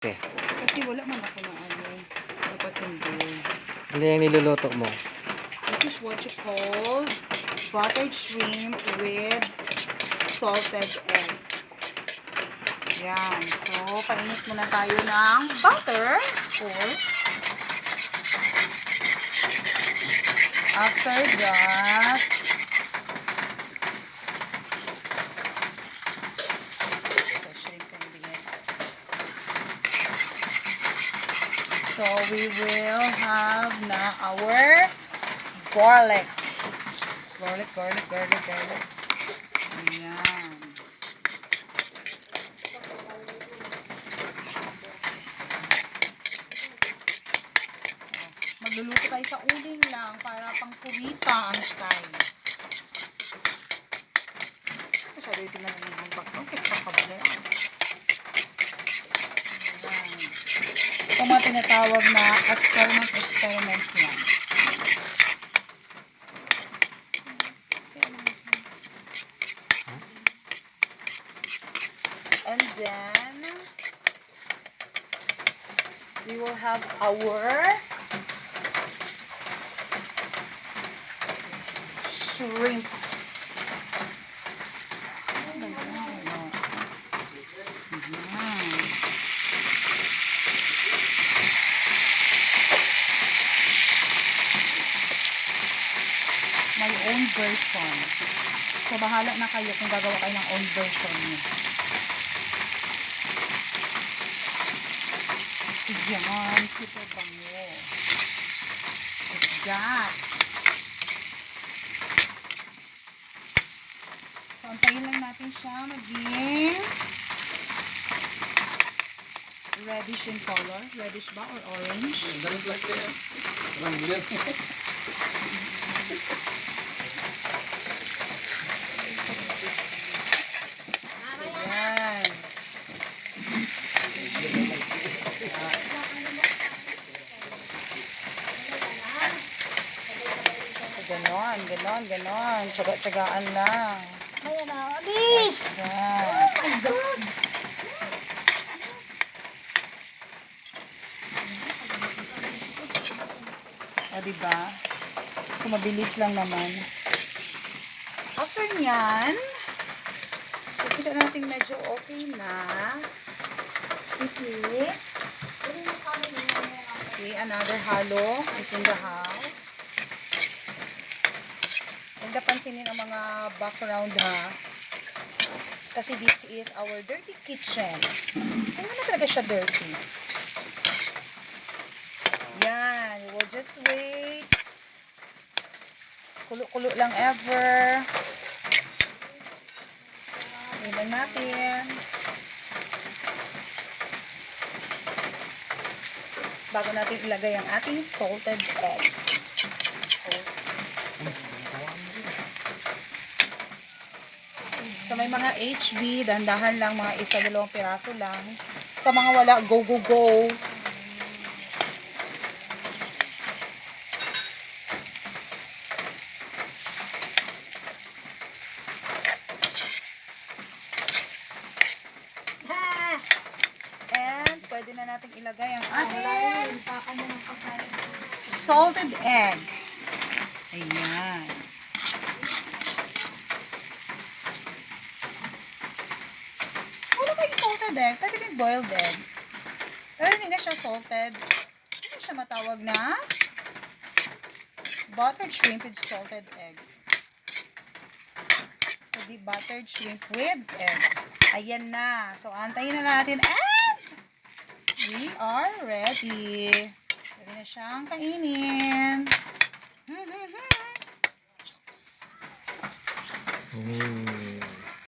Okay. Kasi wala man ako ng ano. Dapat hindi. Ano yung niluluto mo? This is what you call buttered shrimp with salted egg. Yan. So, painit muna tayo ng butter. Of course. After that, so we will have na our garlic. Garlic. Ayan. Magluluto tayo sa uling lang para pang purita ang style. Masyado yung tingnan naman yung background. Kaya ito mga tinatawag na experiment yan. And then, we will have our shrimp. My own version. So, bahala na kayo kung gagawa kayo ng own version niyo. Yan, super bango. Like that. So, antayin lang natin siya maging reddish in color. Reddish ba or orange? Ayan. Ganon. Tsaga-tsagaan lang. Ayan na, alis! O, diba? So, mabilis lang naman. After nyan, kita natin medyo okay na. Okay, another halo is in the house. Huwag na pansinin ang mga background ha. Kasi this is our dirty kitchen. Ay, na talaga siya dirty. Yan. We'll just wait. Kulo-kulo lang ever. Tingnan natin. Bago natin ilagay ang ating salted egg. So, may mga HB, dandahan lang, mga isa, dalawang piraso lang. Sa mga wala, go. And, pwede na natin ilagay ang ating salted egg. Ayan. Salted egg, pwede din boiled egg. Pero hindi na siya salted. Hindi na siya matawag na buttered shrimp with salted egg. Pwede buttered shrimp with egg. Ayan na. So, antayin na natin. And we are ready. Pwede na siyang kainin. Mm.